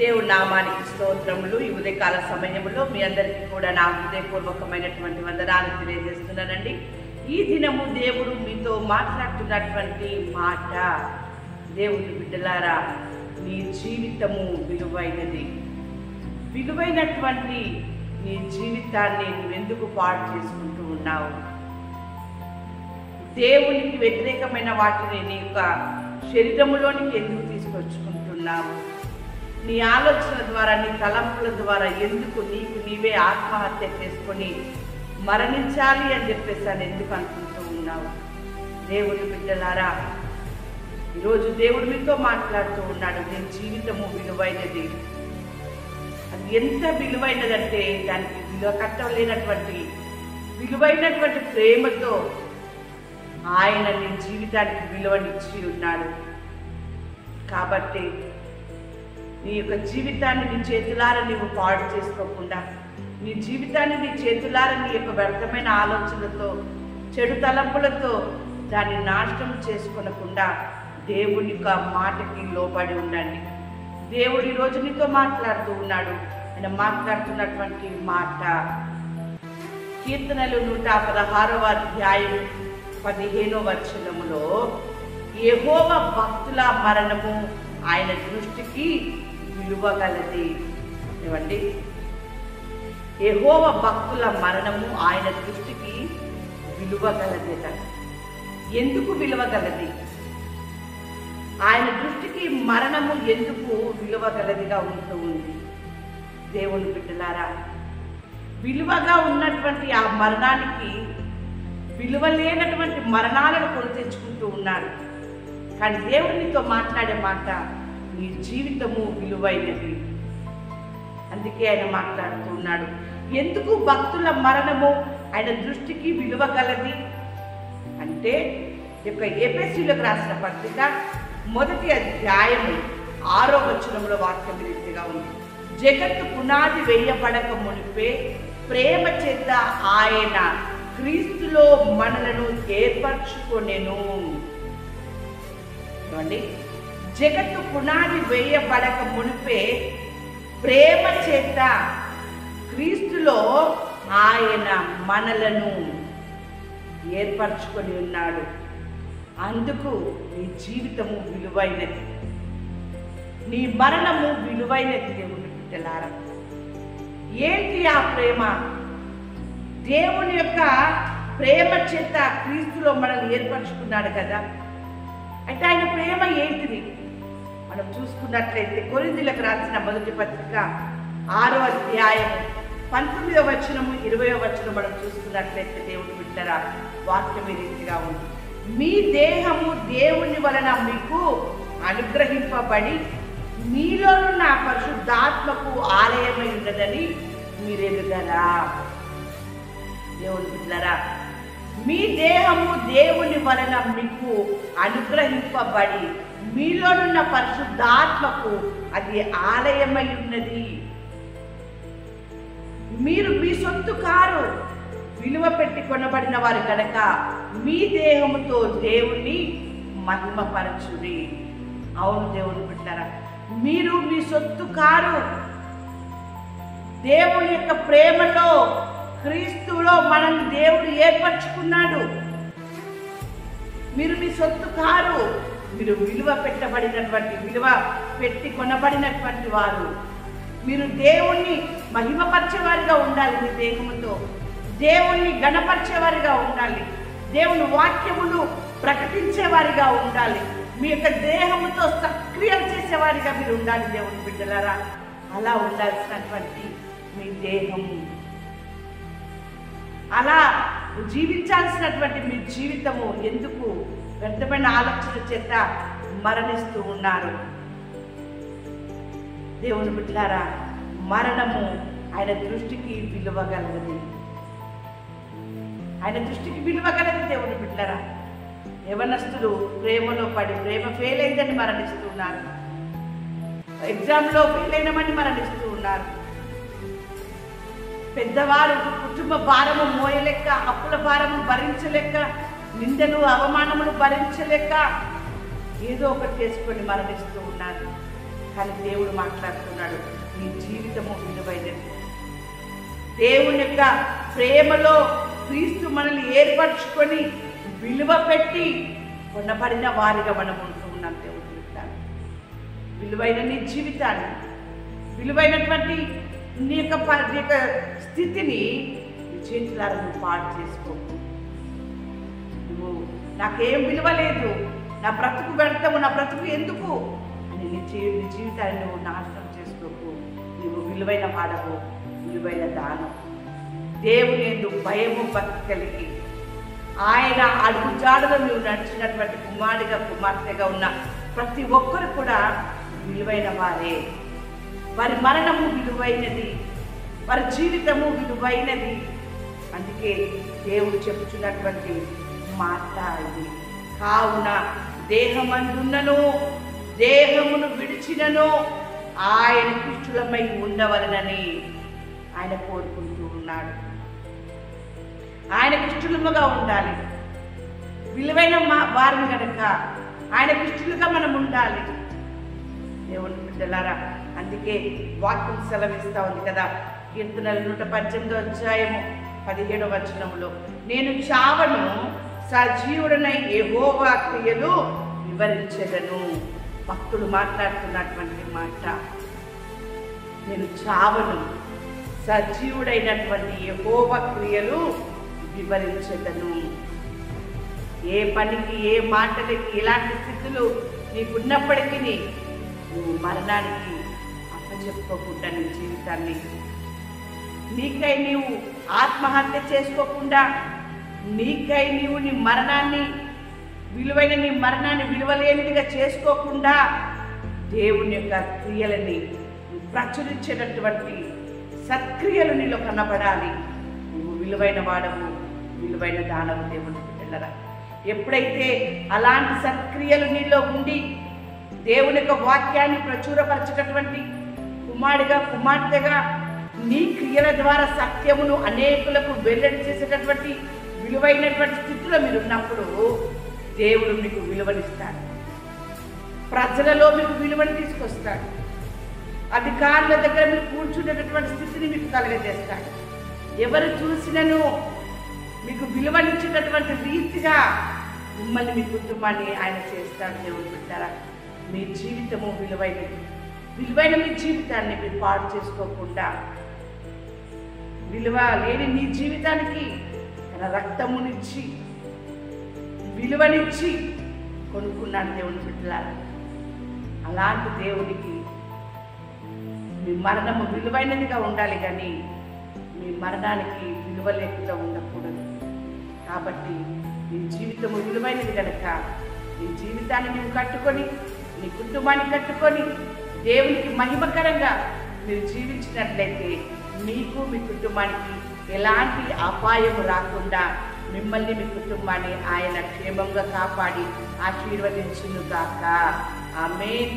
దేవుడి నామానికి స్తోత్రములు. ఈ ఉదయకాల సమయంలో మీ అందరికీ కూడా నా హృదయపూర్వకమైనటువంటి వందనాలు తెలియజేస్తున్నానండి. ఈ దినము దేవుడు మీతో మాట్లాడుతున్నటువంటి మాట, దేవుని బిడ్డలారా, నీ జీవితము విలువైనది. విలువైనటువంటి నీ జీవితాన్ని నువ్వెందుకు పాడు చేసుకుంటూ ఉన్నావు? దేవునికి వ్యతిరేకమైన వాటిని నీ యొక్క శరీరములోనికి ఎందుకు తీసుకొచ్చుకుంటున్నావు? నీ ఆలోచన ద్వారా, నీ తలంపుల ద్వారా ఎందుకు నీకు నీవే ఆత్మహత్య చేసుకొని మరణించాలి అని చెప్పేసి అని ఎందుకు అనుకుంటూ ఉన్నావు? దేవుని బిడ్డలారా, ఈరోజు దేవుడు మీతో మాట్లాడుతూ ఉన్నాడు. నీ జీవితము విలువైనది. అది ఎంత విలువైనదంటే దానికి విలువ కట్టలేనటువంటి విలువైనటువంటి ప్రేమతో ఆయన నీ జీవితానికి విలువనిచ్చి ఉన్నాడు. కాబట్టి నీ యొక్క జీవితాన్ని నీ చేతులారా నీవు పాడు చేసుకోకుండా, నీ జీవితాన్ని నీ చేతులారా నీ యొక్క వ్యర్థమైన ఆలోచనలతో, చెడు తలంపులతో దాన్ని నాశనం చేసుకొనకుండా దేవుని యొక్క మాటకి లోబడి ఉండండి. దేవుడు ఈరోజు నీతో మాట్లాడుతూ ఉన్నాడు. ఆయన మాట్లాడుతున్నటువంటి మాట కీర్తనలు 116వ అధ్యాయం 15వ వచనములో, యెహోవా భక్తుల మరణము ఆయన దృష్టికి విలువగలది. ఏమండి? యెహోవా భక్తుల మరణము ఆయన దృష్టికి విలువగలదట. ఎందుకు విలువగలది? ఆయన దృష్టికి మరణము ఎందుకు విలువగలదిగా ఉంటూ ఉంది? దేవుని బిడ్డలారా, విలువగా ఉన్నటువంటి ఆ మరణానికి విలువ లేనటువంటి మరణాలను కొని తెచ్చుకుంటూ ఉన్నారు. కానీ దేవునితో మాట్లాడే మాట, నీ జీవితము విలువైనది. అందుకే ఆయన మాట్లాడుతూ ఉన్నాడు. ఎందుకు భక్తుల మరణము ఆయన దృష్టికి విలువగలది అంటే, యొక్క ఎఫెసీయులకు రాసిన పత్రిక 1వ అధ్యాయము 6వ వచనంలో వాక్యం రీతిగా ఉంది. జగత్తు పునాది వేయబడక మునిపే ప్రేమ చేత ఆయన క్రీస్తులో మనలను ఏర్పరచుకొనెను. జగత్తు పునాది వేయబడక మునిపే ప్రేమ చేత క్రీస్తులో ఆయన మనలను ఏర్పరచుకొని ఉన్నాడు. అందుకు నీ జీవితము విలువైనది, నీ మరణము విలువైనది. దేవుని బిడ్డలారా, ఏంటి ఆ ప్రేమ? దేవుని యొక్క ప్రేమ చేత క్రీస్తులో మనల్ని ఏర్పరచుకున్నాడు కదా. అంటే ఆయన ప్రేమ ఏంటిది? మనం చూసుకున్నట్లయితే కొరింథీయులకు రాసిన మొదటి పత్రిక 6వ అధ్యాయం 19వ వచనము 20వ వచనం మనం చూసుకున్నట్లయితే, దేవుని బిడ్డలారా, వాక్యం ఈ రీతిగా ఉంది. మీ దేహము దేవుని వలన మీకు అనుగ్రహింపబడి మీలోనున్న పరిశుద్ధాత్మకు ఆలయమై ఉన్నదని మీరెరుగరా? దేవుని బిడ్డలారా, మీ దేహము దేవుని వలన మీకు అనుగ్రహింపబడి మీలోనున్న పరిశుద్ధాత్మకు అది ఆలయమై ఉన్నది. మీరు మీ సొత్తు కారు, విలువ పెట్టి కొనబడిన వారు కనుక మీ దేహముతో దేవుణ్ణి మహిమపరచుడి. అవును దేవుని బిడ్డలారా, మీరు మీ సొత్తు కారు. దేవుని యొక్క ప్రేమలో, క్రీస్తులో మనల్ని దేవుడు ఏర్పరచుకున్నాడు. మీరు మీ సొత్తు కారు. మీరు విలువ పెట్టబడినటువంటి, విలువ పెట్టి కొనబడినటువంటి వారు. మీరు దేవుణ్ణి మహిమపరిచేవారిగా ఉండాలి. మీ దేహముతో దేవుణ్ణి గణపరిచేవారిగా ఉండాలి. దేవుని వాక్యములు ప్రకటించేవారిగా ఉండాలి. మీ యొక్క దేహముతో సక్రియం చేసేవారిగా మీరు ఉండాలి. దేవుని బిడ్డలారా, అలా ఉండాల్సినటువంటి మీ దేహము, అలా జీవించాల్సినటువంటి మీ జీవితము ఎందుకు వ్యర్థమైన ఆలోచన చేత మరణిస్తూ ఉన్నారు? దేవుని బిడ్డలారా, మరణము ఆయన దృష్టికి విలువగలది. ఆయన దృష్టికి విలువగలది. దేవుని బిడ్డలారా, యవనస్తులు ప్రేమలో పడి ప్రేమ ఫెయిల్ అయిందని మరణిస్తూ ఉన్నారు. ఎగ్జామ్లో ఫెయిల్ అయినామని మరణిస్తూ ఉన్నారు. పెద్దవారు కుటుంబ భారము మోయలేక, అప్పుల భారము భరించలేక, నిందలు అవమానములు భరించలేక ఏదో ఒకటి చేసుకొని మరణిస్తూ ఉన్నారు. కానీ దేవుడు మాట్లాడుతున్నాడు, నీ జీవితము విలువైనది. దేవుని యొక్క ప్రేమలో క్రీస్తు మనల్ని ఏర్పరచుకొని విలువ పెట్టి కొనబడిన వారిగా మనం ఉంటూ ఉన్నాం. దేవుడు చెప్తాను, విలువైన నీ జీవితాన్ని, విలువైనటువంటి నీ యొక్క స్థితిని నీ చేతులారా నువ్వు పాడు చేసుకోకు. నువ్వు నాకేం విలువ లేదు, నా బ్రతుకు వ్యర్థము, నా బ్రతుకు ఎందుకు అని నీ జీవితాన్ని నువ్వు నాశనం చేసుకోకు. నువ్వు విలువైన వాడవు, విలువైన దానం. దేవుని యందు భయము భక్తి కలిగి ఆయన అడుగుజాడలో నువ్వు నడిచినటువంటి కుమారుడిగా కుమార్తెగా ఉన్న ప్రతి ఒక్కరు కూడా విలువైన వారే. వారి మరణము విలువైనది, వారి జీవితము విలువైనది. అందుకే దేవుడు చెప్పుచున్నటువంటి మాట ఇది. కావున దేహమందున్నను దేహమును విడిచినను ఆయన ఇష్టలమై ఉండవలనని ఆయన కోరుకుంటూ ఉన్నాడు. ఆయనకి ఇష్టలుగా ఉండాలి, విలువైన వారిని కనుక ఆయనకి ఇష్టలుగా మనం ఉండాలి. దేవుని బిడ్డలారా, అందుకే వాక్యం సెలవిస్తా ఉంది కదా, కీర్తనలు 118వ అధ్యాయము 17వ వచనములో, నేను చావను, సజీవుడనై యెహోవా క్రియలు వివరించెదను. భక్తుడు మాట్లాడుతున్నటువంటి మాట, నేను చావను, సజీవుడైనటువంటి యెహోవా క్రియలు వివరించెదను. ఏ పనికి, ఏ మాటలకి, ఎలాంటి స్థితులు నీకున్నప్పటికీ నువ్వు మరణానికి అప్పచెప్పుకోకుండా నీ జీవితాన్ని, నీకై నీవు ఆత్మహత్య చేసుకోకుండా, నీకై నీవు నీ మరణాన్ని విలువైన నీ మరణాన్ని విలువలేనిదిగా చేసుకోకుండా దేవుని యొక్క క్రియలని ప్రచురించేటటువంటి సత్క్రియలు నీలో కనబడాలి. నువ్వు విలువైన వాడవు, విలువైన దానవు. దేవుని బిడ్డలారా, ఎప్పుడైతే అలాంటి సత్క్రియలు నీలో ఉండి దేవుని యొక్క వాక్యాన్ని ప్రచురపరచేటటువంటి కుమారుడిగా కుమార్తెగా నీ క్రియల ద్వారా సత్యమును అనేకులకు వెల్లడి చేసేటటువంటి విలువైనటువంటి స్థితిలో మీరు ఉన్నప్పుడు దేవుడు మీకు విలువనిస్తాడు, ప్రజలలో మీకు విలువని తీసుకొస్తాడు, అధికారుల దగ్గర మీరు కూర్చునేటటువంటి స్థితిని మీకు కలగజేస్తాడు. ఎవరు చూసినను మీకు విలువనిచ్చేటటువంటి రీతిగా మిమ్మల్ని, మీ కుటుంబాన్ని ఆయన చేస్తాడు. దేవుడు బిడ్డలారా, మీ జీవితము విలువైనది. విలువైన మీ జీవితాన్ని మీరు పాడు చేసుకోకుండా, విలువ లేని నీ జీవితానికి తన రక్తమునిచ్చి విలువనిచ్చి కొనుక్కున్నాడు దేవుని బిడ్డలారా. అలాంటి దేవునికి మీ మరణము విలువైనదిగా ఉండాలి, కానీ మీ మరణానికి విలువ లేకుండా ఉండకూడదు. కాబట్టి నీ జీవితము విలువైనది కనుక నీ జీవితాన్ని నువ్వు కట్టుకొని, నీ కుటుంబాన్ని కట్టుకొని దేవునికి మహిమకరంగా మీరు జీవించినట్లయితే మీకు, మీ కుటుంబానికి ఎలాంటి అపాయము రాకుండా మిమ్మల్ని, మీ కుటుంబాన్ని ఆయన క్షేమంగా కాపాడి ఆశీర్వదించును గాక. ఆమేన్.